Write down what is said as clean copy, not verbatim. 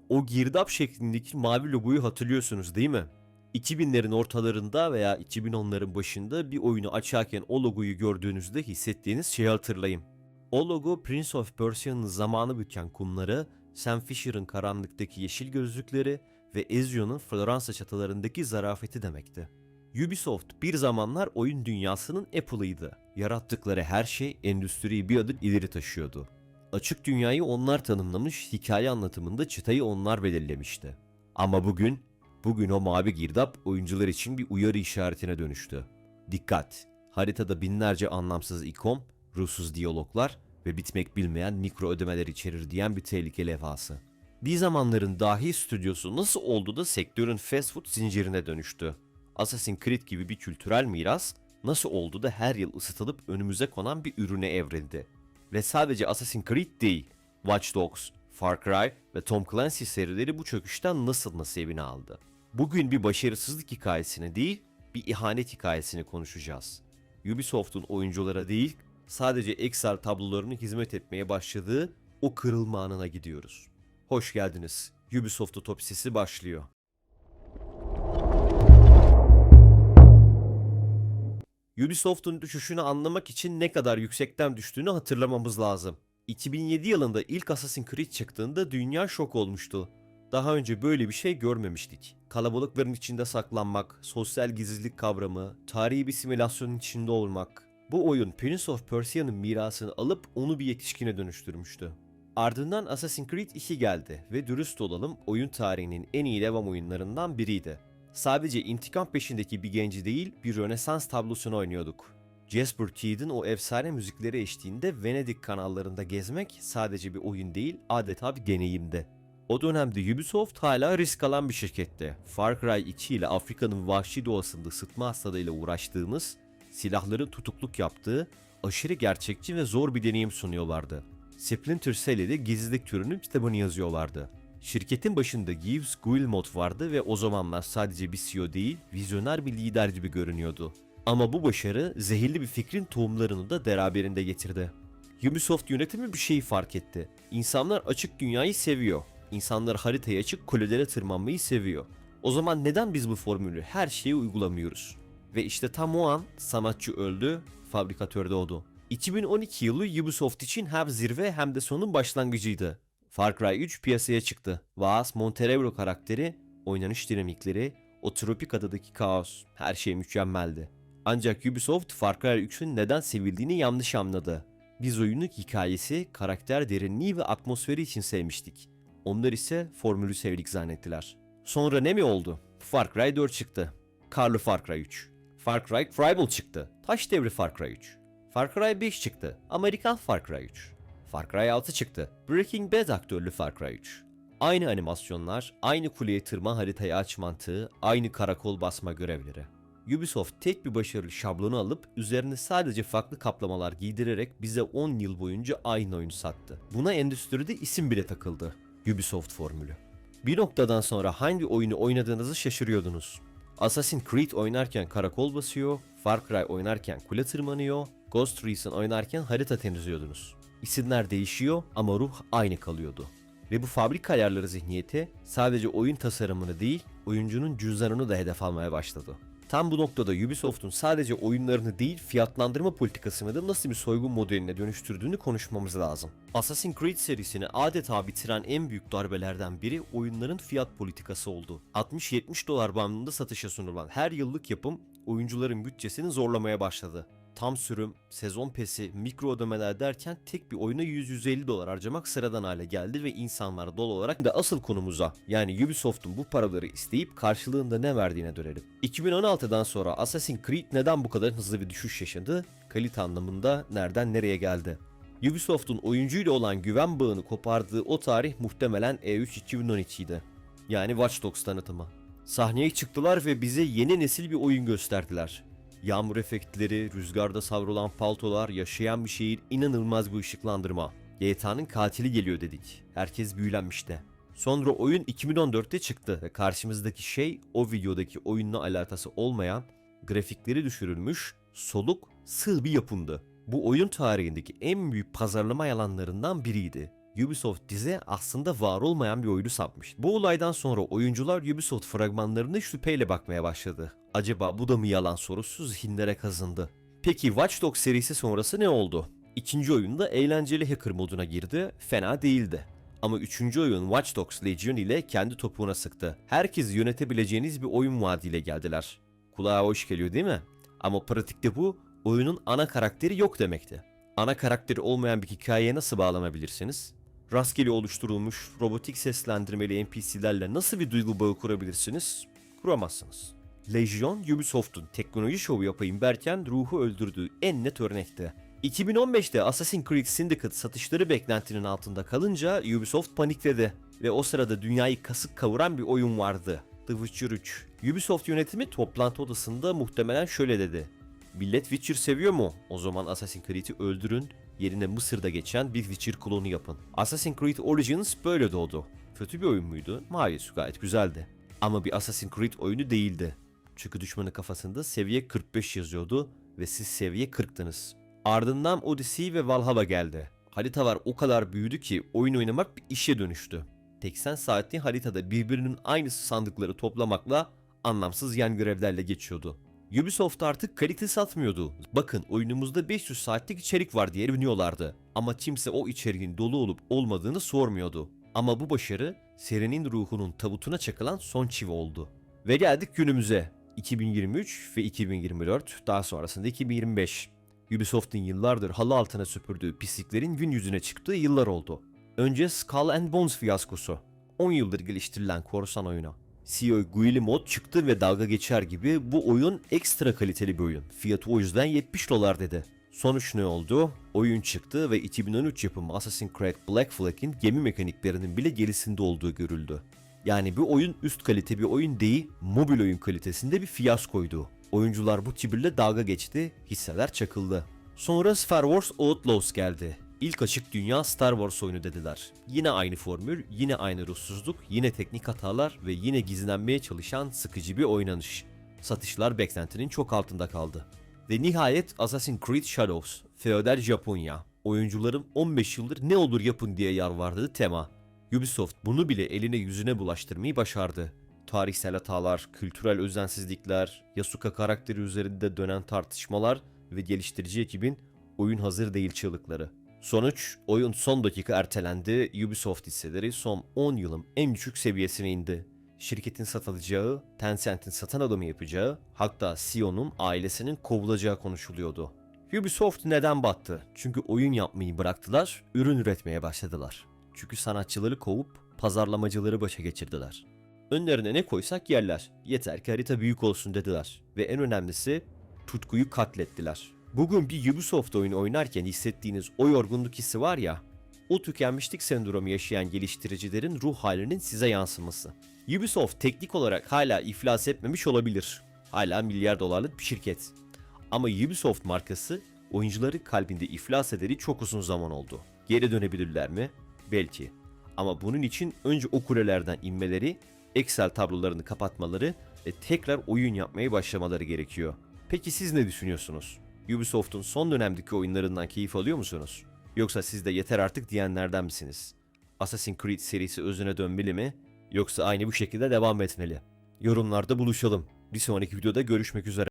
O girdap şeklindeki mavi logoyu hatırlıyorsunuz değil mi? 2000'lerin ortalarında veya 2010'ların başında bir oyunu açarken o logoyu gördüğünüzde hissettiğiniz şeyi hatırlayın. O logo Prince of Persia'nın zamanı büken kumları, Sam Fisher'ın karanlıktaki yeşil gözlükleri ve Ezio'nun Floransa çatılarındaki zarafeti demekti. Ubisoft bir zamanlar oyun dünyasının Apple'ıydı. Yarattıkları her şey endüstriyi bir adım ileri taşıyordu. Açık dünyayı onlar tanımlamış, hikaye anlatımında çıtayı onlar belirlemişti. Ama bugün o mavi girdap oyuncular için bir uyarı işaretine dönüştü. Dikkat! Haritada binlerce anlamsız ikon, ruhsuz diyaloglar ve bitmek bilmeyen mikro ödemeler içerir diyen bir tehlike levhası. Bir zamanların dahi stüdyosu nasıl oldu da sektörün fast food zincirine dönüştü? Assassin's Creed gibi bir kültürel miras nasıl oldu da her yıl ısıtılıp önümüze konan bir ürüne evrildi? Ve sadece Assassin's Creed değil, Watch Dogs, Far Cry ve Tom Clancy serileri bu çöküşten nasıl nasibini aldı? Bugün bir başarısızlık hikayesini değil, bir ihanet hikayesini konuşacağız. Ubisoft'un oyunculara değil, sadece Excel tablolarına hizmet etmeye başladığı o kırılma anına gidiyoruz. Hoş geldiniz. Ubisoft otopsisi başlıyor. Ubisoft'un düşüşünü anlamak için ne kadar yüksekten düştüğünü hatırlamamız lazım. 2007 yılında ilk Assassin's Creed çıktığında dünya şok olmuştu. Daha önce böyle bir şey görmemiştik. Kalabalıkların içinde saklanmak, sosyal gizlilik kavramı, tarihi bir simülasyonun içinde olmak. Bu oyun Prince of Persia'nın mirasını alıp onu bir yetişkine dönüştürmüştü. Ardından Assassin's Creed 2 geldi ve dürüst olalım oyun tarihinin en iyi devam oyunlarından biriydi. Sadece intikam peşindeki bir genci değil, bir Rönesans tablosunu oynuyorduk. Jasper Kidd'in o efsane müzikleri eşliğinde Venedik kanallarında gezmek sadece bir oyun değil, adeta bir deneyimdi. O dönemde Ubisoft hala risk alan bir şirketti. Far Cry 2 ile Afrika'nın vahşi doğasında sıtma hastalığıyla uğraştığımız, silahların tutukluk yaptığı, aşırı gerçekçi ve zor bir deneyim sunuyorlardı. Splinter Cell'de gizlilik türünün kitabını yazıyorlardı. Şirketin başında Yves Guillemot vardı ve o zamanlar sadece bir CEO değil, vizyoner bir lider gibi görünüyordu. Ama bu başarı zehirli bir fikrin tohumlarını da beraberinde getirdi. Ubisoft yönetimi bir şeyi fark etti. İnsanlar açık dünyayı seviyor. İnsanlar haritayı açıp kulelere tırmanmayı seviyor. O zaman neden biz bu formülü her şeye uygulamıyoruz? Ve işte tam o an sanatçı öldü, fabrikatör doğdu. 2012 yılı Ubisoft için hem zirve hem de sonun başlangıcıydı. Far Cry 3 piyasaya çıktı. Vaas Montenegro karakteri, oynanış dinamikleri, o tropik adadaki kaos, her şey mükemmeldi. Ancak Ubisoft Far Cry 3'ün neden sevildiğini yanlış anladı. Biz oyunu hikayesi, karakter derinliği ve atmosferi için sevmiştik. Onlar ise formülü sevdik zannettiler. Sonra ne mi oldu? Far Cry 4 çıktı. Karlı Far Cry 3. Far Cry Tribal çıktı. Taş devri Far Cry 3. Far Cry 5 çıktı. Amerikan Far Cry 3. Far Cry 6 çıktı. Breaking Bad aktörlü Far Cry 3. Aynı animasyonlar, aynı kuleye tırma haritayı aç mantığı, aynı karakol basma görevleri. Ubisoft tek bir başarılı şablonu alıp üzerine sadece farklı kaplamalar giydirerek bize 10 yıl boyunca aynı oyunu sattı. Buna endüstride isim bile takıldı. Ubisoft formülü. Bir noktadan sonra hangi oyunu oynadığınızı şaşırıyordunuz. Assassin's Creed oynarken karakol basıyor, Far Cry oynarken kule tırmanıyor, Ghost Recon oynarken harita temizliyordunuz. İsimler değişiyor ama ruh aynı kalıyordu. Ve bu fabrika ayarları zihniyeti sadece oyun tasarımını değil, oyuncunun cüzdanını da hedef almaya başladı. Tam bu noktada Ubisoft'un sadece oyunlarını değil, fiyatlandırma politikasını da nasıl bir soygun modeline dönüştürdüğünü konuşmamız lazım. Assassin's Creed serisini adeta bitiren en büyük darbelerden biri oyunların fiyat politikası oldu. 60-70 dolar bandında satışa sunulan her yıllık yapım oyuncuların bütçesini zorlamaya başladı. Tam sürüm, sezon pesi, mikro ödemeler derken tek bir oyuna 100-150 dolar harcamak sıradan hale geldi ve insanlar doğal olarak da asıl konumuza, yani Ubisoft'un bu paraları isteyip karşılığında ne verdiğine dönelim. 2016'dan sonra Assassin's Creed neden bu kadar hızlı bir düşüş yaşadı? Kalite anlamında nereden nereye geldi? Ubisoft'un oyuncuyla olan güven bağını kopardığı o tarih muhtemelen E3 2012 idi. Yani Watch Dogs tanıtımı. Sahneye çıktılar ve bize yeni nesil bir oyun gösterdiler. Yağmur efektleri, rüzgarda savrulan paltolar, yaşayan bir şehir, inanılmaz bir ışıklandırma. GTA'nın katili geliyor dedik. Herkes büyülenmişti. Sonra oyun 2014'te çıktı ve karşımızdaki şey o videodaki oyunla alakası olmayan, grafikleri düşürülmüş, soluk, sığ bir yapımdı. Bu oyun tarihindeki en büyük pazarlama yalanlarından biriydi. Ubisoft bize aslında var olmayan bir oyunu satmış. Bu olaydan sonra oyuncular Ubisoft fragmanlarına şüpheyle bakmaya başladı. Acaba bu da mı yalan sorusu zihinlere kazındı. Peki Watch Dogs serisi sonrası ne oldu? İkinci oyunda eğlenceli hacker moduna girdi, fena değildi. Ama üçüncü oyun Watch Dogs Legion ile kendi topuğuna sıktı. Herkesi yönetebileceğiniz bir oyun vaadiyle geldiler. Kulağa hoş geliyor değil mi? Ama pratikte bu, oyunun ana karakteri yok demekti. Ana karakteri olmayan bir hikayeye nasıl bağlanabilirsiniz? Rastgele oluşturulmuş robotik seslendirmeli NPC'lerle nasıl bir duygu bağı kurabilirsiniz? Kuramazsınız. Legion, Ubisoft'un teknoloji şovu yapayım derken ruhu öldürdüğü en net örnekti. 2015'te Assassin's Creed Syndicate satışları beklentinin altında kalınca Ubisoft panikledi ve o sırada dünyayı kasıp kavuran bir oyun vardı. The Witcher 3. Ubisoft yönetimi toplantı odasında muhtemelen şöyle dedi: "Millet Witcher seviyor mu? O zaman Assassin's Creed'i öldürün, yerine Mısır'da geçen bir Witcher klonu yapın." Assassin's Creed Origins böyle doğdu. Kötü bir oyun muydu? Hayır, gayet güzeldi. Ama bir Assassin's Creed oyunu değildi. Çünkü düşmanın kafasında seviye 45 yazıyordu ve siz seviye 40'tınız. Ardından Odyssey ve Valhalla geldi. Haritalar o kadar büyüdü ki oyun oynamak bir işe dönüştü. 80 saatli haritada birbirinin aynısı sandıkları toplamakla anlamsız yan görevlerle geçiyordu. Ubisoft artık kalite satmıyordu. Bakın oyunumuzda 500 saatlik içerik var diye övünüyorlardı. Ama kimse o içeriğin dolu olup olmadığını sormuyordu. Ama bu başarı serinin ruhunun tabutuna çakılan son çivi oldu. Ve geldik günümüze. 2023 ve 2024, daha sonrasında 2025. Ubisoft'un yıllardır halı altına süpürdüğü pisliklerin gün yüzüne çıktığı yıllar oldu. Önce Skull and Bones fiyaskosu. 10 yıldır geliştirilen korsan oyunu. CEO Guillemot mod çıktı ve dalga geçer gibi bu oyun ekstra kaliteli bir oyun. Fiyatı o yüzden $70 dedi. Sonuç ne oldu? Oyun çıktı ve 2013 yapımı Assassin's Creed Black Flag'in gemi mekaniklerinin bile gerisinde olduğu görüldü. Yani bu oyun üst kalite bir oyun değil, mobil oyun kalitesinde bir fiyaskoydu. Oyuncular bu kibirle dalga geçti, hisseler çakıldı. Sonra Star Wars Outlaws geldi. İlk açık dünya Star Wars oyunu dediler. Yine aynı formül, yine aynı ruhsuzluk, yine teknik hatalar ve yine gizlenmeye çalışan sıkıcı bir oynanış. Satışlar beklentinin çok altında kaldı. Ve nihayet Assassin's Creed Shadows, feodal Japonya. Oyuncuların 15 yıldır ne olur yapın diye yalvardığı tema. Ubisoft bunu bile eline yüzüne bulaştırmayı başardı. Tarihsel hatalar, kültürel özensizlikler, Yasuka karakteri üzerinde dönen tartışmalar ve geliştirici ekibin oyun hazır değil çığlıkları. Sonuç, oyun son dakika ertelendi, Ubisoft hisseleri son 10 yılın en düşük seviyesine indi. Şirketin satılacağı, Tencent'in satın alımı yapacağı, hatta CEO'nun ailesinin kovulacağı konuşuluyordu. Ubisoft neden battı? Çünkü oyun yapmayı bıraktılar, ürün üretmeye başladılar. Çünkü sanatçıları kovup pazarlamacıları başa geçirdiler. Önlerine ne koysak yerler, yeter ki harita büyük olsun dediler. Ve en önemlisi tutkuyu katlettiler. Bugün bir Ubisoft oyunu oynarken hissettiğiniz o yorgunluk hissi var ya, o tükenmişlik sendromu yaşayan geliştiricilerin ruh halinin size yansıması. Ubisoft teknik olarak hala iflas etmemiş olabilir. Hala milyar dolarlık bir şirket. Ama Ubisoft markası oyuncuları kalbinde iflas ederi çok uzun zaman oldu. Geri dönebilirler mi? Belki. Ama bunun için önce o kulelerden inmeleri, Excel tablolarını kapatmaları ve tekrar oyun yapmaya başlamaları gerekiyor. Peki siz ne düşünüyorsunuz? Ubisoft'un son dönemdeki oyunlarından keyif alıyor musunuz? Yoksa siz de yeter artık diyenlerden misiniz? Assassin's Creed serisi özüne dönmeli mi? Yoksa aynı bu şekilde devam etmeli? Yorumlarda buluşalım. Bir sonraki videoda görüşmek üzere.